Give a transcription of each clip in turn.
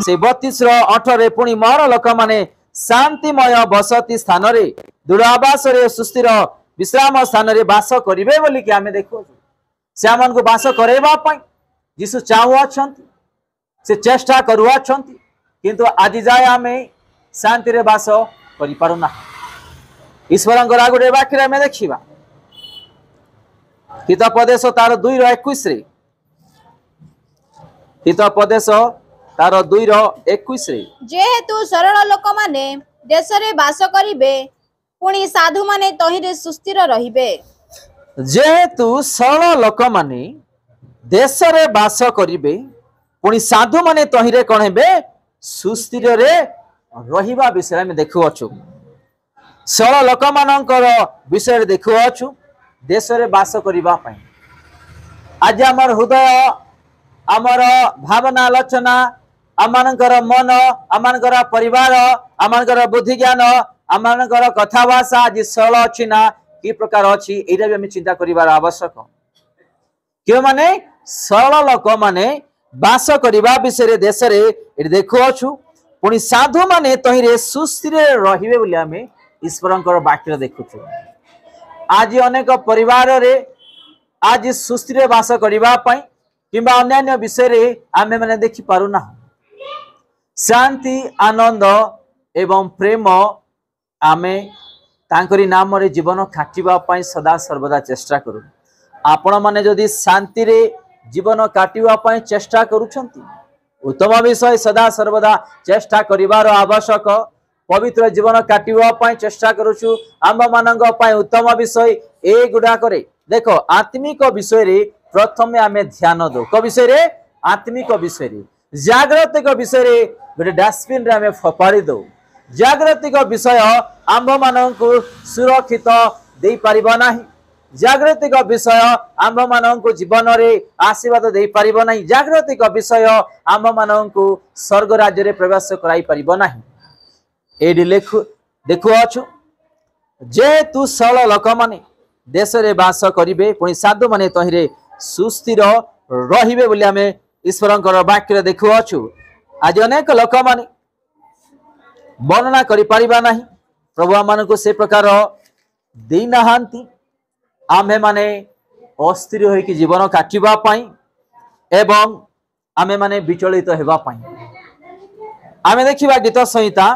से 32:8 पुणी मोर लोक माने शांतिमय बसती स्थान रे दुरावास रे सुस्थिर विश्राम स्थान रे वास करिवे बोली कि आमे देखो से आमन को वास करेबा पई यीशु चाहू अछंती से चेष्टा करू अछंती किंतु आज जाय आमे शांति रे वास करि पारुना। ईश्वरंकर आगुडे वाक्य आमे देखिबा हितोपदेश तार 2:21 रे हितोपदेश तार 2:21 रे जेहेतु सरल लोक माने देश रे वास करिवे पुणी साधु माने तहिरे सुस्थिर रहिबे। जेहेतु सरल लोक माने देश रे वास करिवे पुणी साधु माने तहिरे कोन हेबे सुस्थिर रे रहिबा विषय में देखु अछु। सरल लोक मानकर विषय देखु अछु देश रे वास करिबा पई। आज हमर हृदय आमर भावना आलोचना आमनकर मन आमनकर परिवार आमनकर बुद्धि ज्ञान आमनकर कथा भाषा आज सरल अछि ना कि प्रकार अछि एटा भी हम चिंता करिवार आवश्यक। क्यों माने सरल लोक माने वास करिबा विषय देश रे एटा देखु अछु पुणी साधु माने तहिरे सुस्थिर रहिबे बोली हमें ईश्वरंकर वाक्य देखुछु। आज अनेक परिवार रे आज सुस्थिर वास करिबा पई किंबा अन्य विषय रे आमे माने देखि पारु ना। शांति आनंद एवं प्रेम आमे तांकरी नाम रे जीवन काटिबा पई सदा सर्वदा चेष्टा करू। आपण माने जदि शांति रे जीवन काटिबा पई चेष्टा करूछंती उत्तम विषय सदा सर्वदा चेष्टा करिवार आवश्यक। पवित्र जीवन काटिबा पई चेष्टा करूछु आम मानंग पई उत्तम विषय ए गुडा करे देखो आत्मिक विषय रे प्रथमे आमे ध्यान दो को विषय रे आत्मिक विषय रे जागृतिक विषय रे गोटे डस्टबिन रे आमे फपाड़ी दो। जागृतिक विषय आम मानंकु सुरक्षित देई परिबा नाही। जागृतिक विषय आम मानंकु जीवन रे आशीर्वाद देई परिबा नाही। जागृतिक विषय आम मानंकु स्वर्ग राज्य रे प्रवेश कराई परिबा नाही। एडी लेखु देखु अछु जेहेतु सरल लोक माने देश रे वास करिवे पुणी साधु माने तहिरे सुस्थिर रहिबे बोली आमे ईश्वरंकर वाक्य देखु अछु। आज अनेक लोक माने वर्णना करि परिबा नाही प्रभु आमानकु से प्रकार देई नाहांती। आमे माने अस्थिर होई कि जीवन काटिबा पई एवं आमे माने विचलित हेबा पई। आमे देखिबा गीत संहिता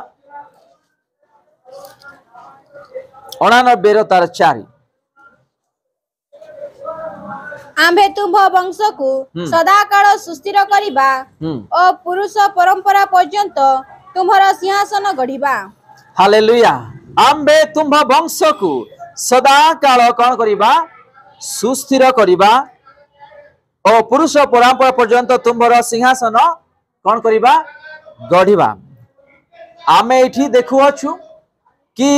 89 तार 4 आम्भे तुम वंश को सदा काल सुस्थिर करिबा और पुरुष परंपरा पर्यंत तुम्हारा सिंहासन गढ़िबा। हालेलुया। आम्भे तुम वंश को सदा काल कौन करिबा सुस्थिर करिबा और पुरुष परंपरा पर्यंत तुम्हारा सिंहासन कौन करिबा गढ़िबा। आमे एठी देखु अछु कि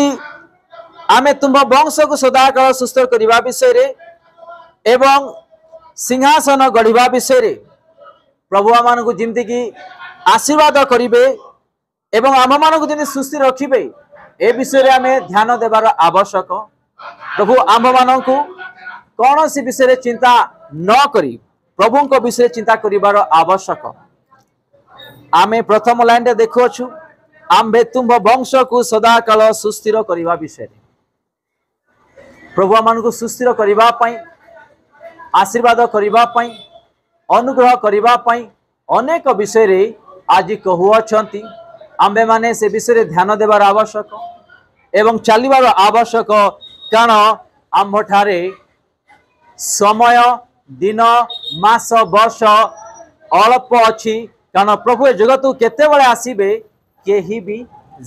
आमे तुम वंश को सदा काल सुस्थिर करिबा विषय रे एवं सिंहासन गढ़िबा विषय रे प्रभु आमान को जिमती की आशीर्वाद करिवे एवं आम मान को जिमती सुस्थिर रखिबे ए विषय रे आमे ध्यान देबार आवश्यक। प्रभु आम मान को कौन सी विषय रे चिंता न करी प्रभु को विषय चिंता करिबार आवश्यक। आमे प्रथम लाइन रे देखु अछु आम्भे तुम वंश को सदा काल सुस्थिर करिबा विषय रे प्रभु आमान को सुस्थिर करिबा पई आशीर्वाद करिबा पई अनुग्रह करिबा पई अनेक विषय रे आज कहूअछंती। आम्भे माने से विषय रे ध्यान देबार आवश्यक एवं चलिबार आवश्यक कारण आम्भ ठारे समय दिन मास वर्ष अल्प अछि कारण प्रभु ए जगत को केते बेले आसीबे केही भी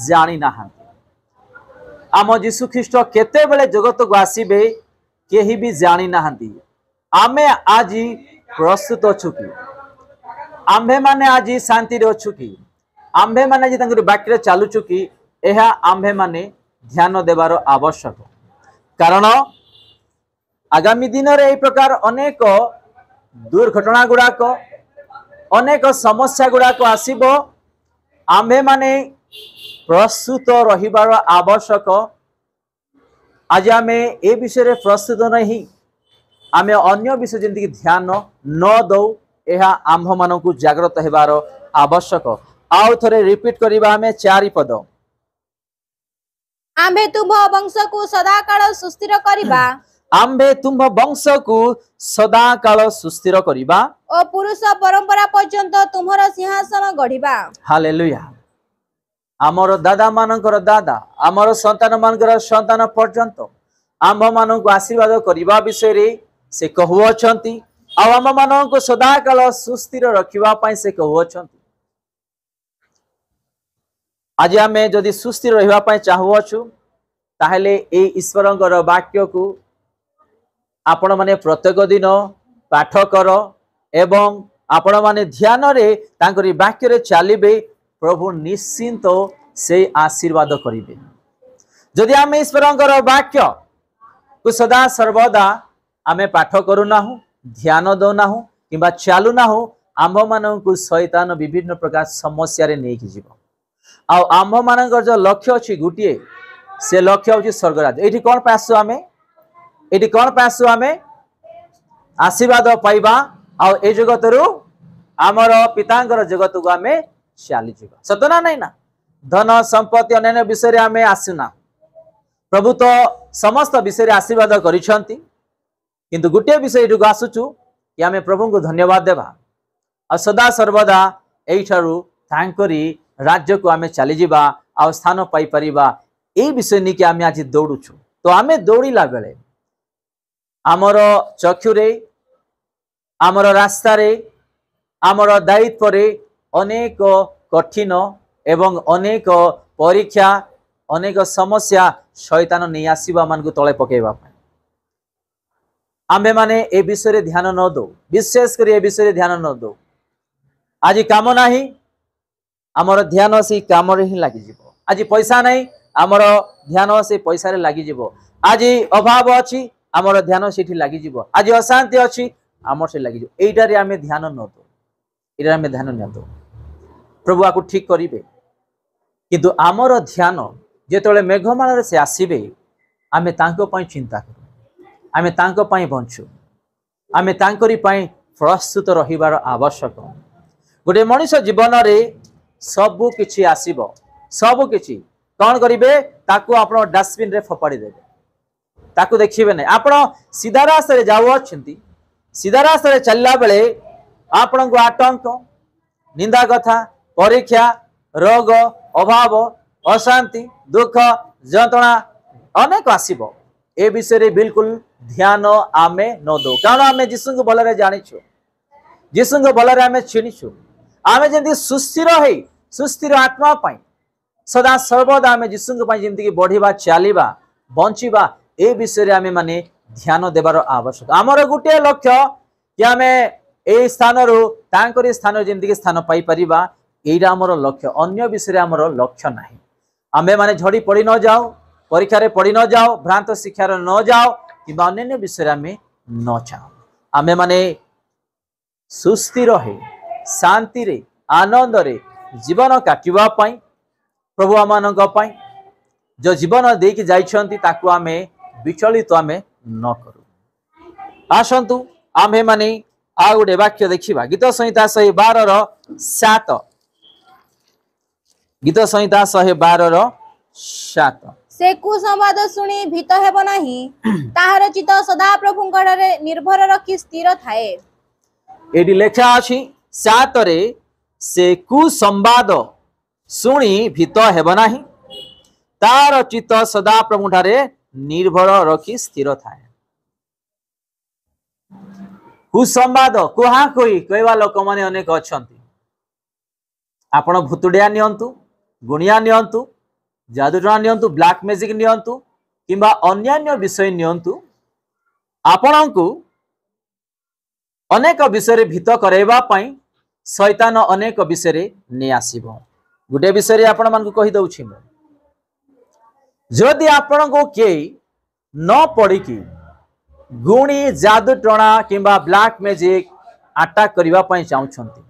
जानि नाहंती। आम यीशु ख्रीष्ट केते बेले जगत को आसीबे केही भी जानि नाहंती। आमे आज प्रस्तुत अछु कि आम्भे माने आज शांति रे अछु कि आम्भे माने जे तंकर वाक्य चालुछु कि एहा आम्भे माने ध्यान देबार आवश्यक। कारण आगामी दिन रे ए प्रकार अनेक दुर्घटना गुड़ाक अनेक समस्या गुड़ाक आसीबो आम्भे माने प्रस्तुत रहिबार आवश्यक। आज आमे ए विषय रे प्रस्तुत नहीं आमे अन्य विषय जंती ध्यान न दो एहा आम्भ मानकु जागृत हेबार आवश्यक। आउ थरे रिपीट करिबा हमें चारि पद। आम्भे तुम वंश को सदा काल सुस्थिर करिबा आम्भे तुम वंश को सदा काल सुस्थिर करिबा ओ पुरुष परंपरा पर्यंत तुम्हारा सिंहासन गढ़िबा। हालेलुया। आमर दादा मानकर दादा आमर संतान मानकर संतान पर्यंत आम्भ मानक आशीर्वाद करने विषय से कहूअछंती आम मानक सदा काल सुस्थिर रखिबा से कहूअछंती। आज आम जदि सुस्थिर रहिबा चाहुअछु ताहेले ए ईश्वरंकर वाक्य को आपण माने प्रत्येक दिन पाठ कर एवं आपण माने ध्यान रे तांकरी वाक्य रे चलिबे प्रभु निश्चिंत से आशीर्वाद करिबे। जदि आम ईश्वरंकर वाक्य को सदा सर्वदा आमे पाठ करूना ध्यान दौना किंबा चालूना आम्भ मानक शैतान विभिन्न प्रकार समस्या रे नहीं जीव आम्भ मानकर जो लक्ष्य अच्छी गोटे से लक्ष्य हूँ स्वर्गराज। ये कौन पे आसु आमे ये कौन पे आसु आमे आशीर्वाद पाइबा आउ ए जगत रु आमर पितांकर जगत को आमे चली जीवा सतना नहीं ना धन संपत्ति अन्य विषय आमे आसुना प्रभु तो समस्त विषय आशीर्वाद करिसंती किंतु गोटे विषय को आसुचु कि आमे प्रभु को धन्यवाद देवा आ सदा सर्वदा एठारु तांकरी राज्य को आमे चली जीवा आ स्थान पाई परिबा ए विषय नहीं कि आमे आज दौड़ुछु। तो आमे दौड़िला बेले आमर चक्षुरे आमर रास्ता रे आमर दायित्व रे अनेक कठिन एवं अनेक परीक्षा अनेक समस्या शैतान नहीं आसीबा मान को तले पकेबा आम्भे माने ए विषय ध्यान न दो विशेष कर ए विषय ध्यान न दो। आज काम नाही आमर ध्यान से काम रे ही लागी जिवो। आज पैसा नहीं आमर ध्यान से पैसा रे लागी जिवो। आज अभाव अछि आमर ध्यान सेठी लागी जिवो। आज अशांति अछि आमर से लागी जिवो। एइटा रे आमे ध्यान न दो एइटा आमे ध्यान न दो प्रभु आकु ठीक करिवे किंतु आमर ध्यान जेतोले मेघमाल से आसीबे आमे तांको पई चिंता करू आमे तांको पई बंचू आमे तांकरी पई प्रस्तुत रहिबार आवश्यक। गोटे मनुष्य जीवन रे सबु किछि आसीबो सबु किछि कौन करिवे ताकू आपण डस्टबिन रे फपाड़ी देबे ताकू देखिबे नै आपण सीधा रास्ता रे जाउ अछंती सीधा रास्ता रे चलला बेले आपण को आतंक निंदा कथा परीक्षा रोग अभाव अशांति दुख जंत्रणा अनेक आसीबो ए विषय रे बिल्कुल ध्यान आमे न दो कारण आमे जिसु को भलरे जानिछु जिसु को भलरे आमे चिनिछु आमे जेंति सुस्थिर है सुस्थिर आत्मा पाई सदा सर्वदा आमे जिसु को पाई जेंति बढ़िबा चालिबा बंचिबा ए विषय रे आमे माने ध्यान देबार आवश्यक। आमर गुटे लक्ष्य कि आमे ए स्थान रो तांकरी स्थान जेंति स्थान पाई परिबा एइरा आमर लक्ष्य अन्य विषय रे आमर लक्ष्य नाही। आमे माने झड़ी पड़ी न जाओ परीक्षा रे पड़ी न जाओ भ्रांत शिक्षा रे न जाओ किबा अन्य विषय आमे न चाहो आमे माने सुस्थिर है शांति रे आनंद रे जीवन काटिबा पाई प्रभु आमानक पाई जो जीवन देकी जाइछंती ताकू आमे विचलित आमे न करू। आसंतु आमे माने आ गोटे वाक्य देखिबा गीत संहिता 112 रो 7 गीत संहिता 112 रो 7 से कुसंवाद सुनी भीत हेब नाही ताहार चित सदा प्रभुंकर रे निर्भर रखी स्थिर थाए। एडी लेखा अछि 7 रे से कुसंवाद सुनी भीत हेब नाही तार चित सदा प्रभुठारे निर्भर रखी स्थिर थाए। कुसंवाद कुहा कोई कहवा लोक माने अनेक अछंती आपण भूतुडिया नियंतु गुणिया नियंतु जादूटना नियंतु ब्लैक मैजिक नियंतु किंबा अन्यान्य विषय नियंतु आपणku अनेक विषय भीत करैबा पई शैतान अनेक विषय ने आसीबो। गुटे विषय आपण मान को कहि दउछि म जदि आपण को के न पड़ी कि गुणी जादूटना किंबा ब्लैक मैजिक अटैक करबा पई चाहुछंती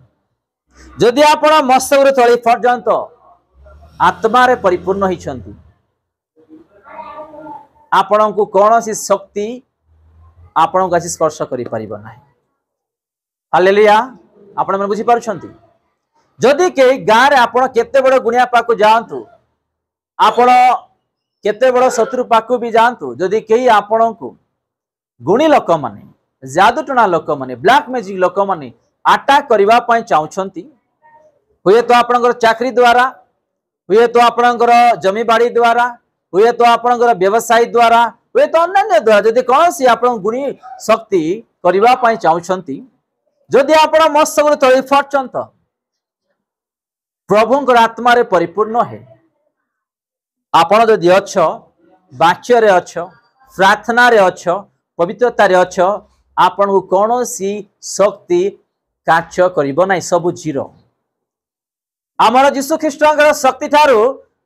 जदि आपण मस्तक तळे पर्यंत आत्मा रे परिपूर्ण होइछंती आपण को कौन सी शक्ति आपण को स्पर्श करि परिबो नाही। हालेलुया। आपण मन बुझी पारुछंती जदि कई गाँव में आपण केते बड़ गुणिया पाक जातु आपण केते बड़ शत्रु पाक भी जातु जदि कई आपण को गुणी लोक माने जादूटना लोक माने ब्लैक मैजिक लोक माने अटैक करबा पई चाहउछंती हुए तो आपनकर चाकरी द्वारा हुए तो आपनकर जमी बाड़ी द्वारा हुए तो आपनकर व्यवसाय द्वारा हुए तो अन्य द्वारा जदि कौन सी आपन गुणी शक्ति करबा पई चाहउछंती जदि आपण मस्त गुण तळी फटचंत प्रभुंकर आत्मा रे परिपूर्ण है आपण जदि अच्छ वाक्य रे अच्छ प्रार्थना रे अच्छ पवित्रता रे अच्छ आपण को कौनसी शक्ति कार्य करिबो नै सब जीरो आमर यीशु ख्रीष्टंकर शक्ति ठारू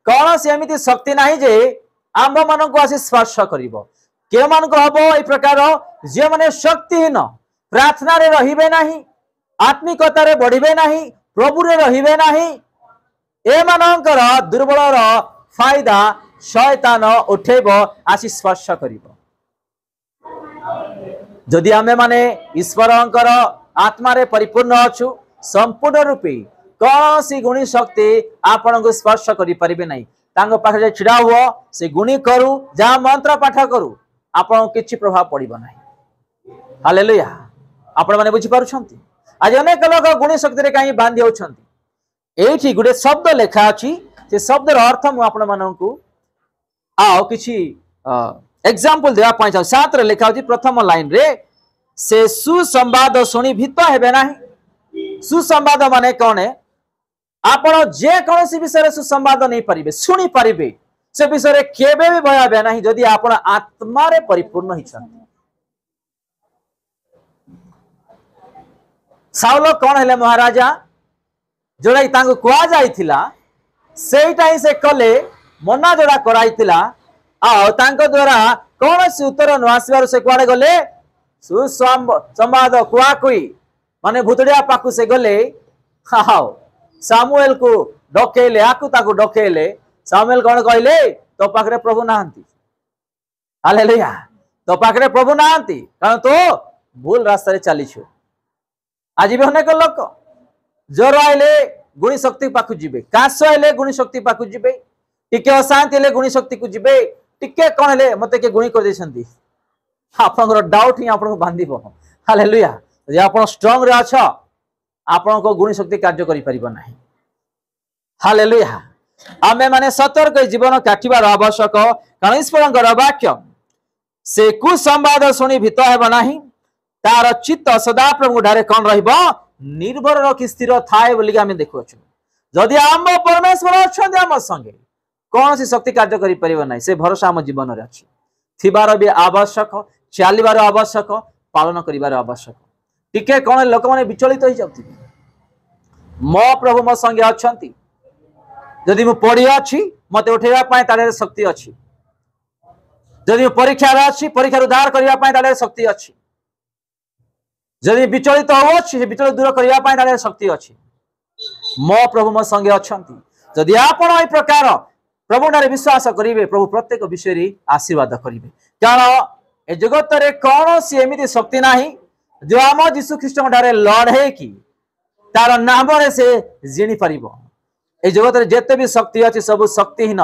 कौन सी एमिति शक्ति नाही जे आम मान को आसी स्पर्श करिबो के मान को हबो ए प्रकार जे माने शक्तिहीन प्रार्थना रे रहिबे नाही आत्मिकता रे बढ़िबे नाही प्रभु रे रहिबे नाही ए मानकर दुर्बल रो फायदा शैतान उठेबो आसी स्पर्श करिबो जदि आमे माने ईश्वरंकर आत्मा रे परिपूर्ण अछु संपूर्ण रूपे कौन सी गुणी शक्ति आपण को स्पर्श करि परिबे नाही तांग पाखे छिड़ा हुओ से गुणी करू जा मंत्र पाठ करू आपण किछि प्रभाव पड़िबो नाही हालेलुया आपण माने बुझी पारुछंती आज अनेक लोग गुणी शक्ति रे काई बांधी होछंती एठी गुडे शब्द लेखा अछि से शब्द रो अर्थ मु आपण माननकु आओ किछि एग्जांपल देवा पाई चाहू 7 रे लेखा अछि प्रथम लाइन रे से सुसंवाद सुनी भीत हेबे नाही सुसंवाद माने कोन है आपण जे कोनसी विषय रे सुसंवाद नहीं परिबे सुनी परिबे से विषय रे केबे भी भय हेबे नाही जदि आपण आत्मा रे परिपूर्ण हिछंती साउल कोन हेले महाराजा जोड़ा तांको कुआ जाइथिला सेटा ही से कले मना जोड़ा कराइथिला आ तांको द्वारा कोनसी उत्तर न आसीबार से कुआडे गले सुसंवाद कुआ कुई माने भूतड़िया पाकु से गले हाओ सामुएल को डकेले आकु ताकु डकेले सामुएल कोन कहले तो पाखरे प्रभु नाहंती हालेलुया तो पाखरे प्रभु नाहंती कारण तो भूल रास्ता रे चलीछु आज भी अनेक लोक ज्वर आइले गुणी शक्ति पाखु जिबे काश आइले गुणी शक्ति पाखु जिबे टिके अशांति हेले गुणी शक्ति को जिबे टिके कोन हेले मते के गुणी कर देछंती आपनकर डाउट ही आपन को बांधीबो हालेलुया जे आपन स्ट्रांग रे अछ आपन को गुणी शक्ति कार्य करि परिबो नाही हालेलुया आमे माने सतर्क जीवन काटिबार आवश्यक कारण ईश्वरंकर वाक्य से कुसंवाद सुनी भीत हेबो नाही तार चित्त सदा प्रभु ढारे कोन रहइबो निर्भर रखि स्थिर थाए बोली आमे देखु छु जदि आम परमेश्वर अछन आम संगे कौन सी शक्ति कार्य करि परिबो नाही से भरोसा आम जीवन रे अछि थिबार भी आवश्यक चलिबार आवश्यक पालन करिबार आवश्यक टिके कोन लोक माने विचलित होई जाउथि मो प्रभु मो संगे अछंती जदि मु पढ़ी अछि मते उठेबा पाए ताले शक्ति अछि जदि मु परीक्षा रे अछि परीक्षा उद्धार करिबा पाए ताले शक्ति अछि जदि विचलित हो अछि विचलित दूर करिबा पाए ताले शक्ति अछि मो प्रभु मो संगे अछंती जदि आपण ए प्रकार प्रभु नारे विश्वास करिवे प्रभु प्रत्येक विषय रे आशीर्वाद करिवे कारण ए जगत रे कौन सी एमिति शक्ति नाही जो आम यीशु ख्रीष्ट ठारे लड़े कि तार नाम रे से जिनी परिबो ए जगत रे जेते भी शक्ति अछि सब शक्तिहीन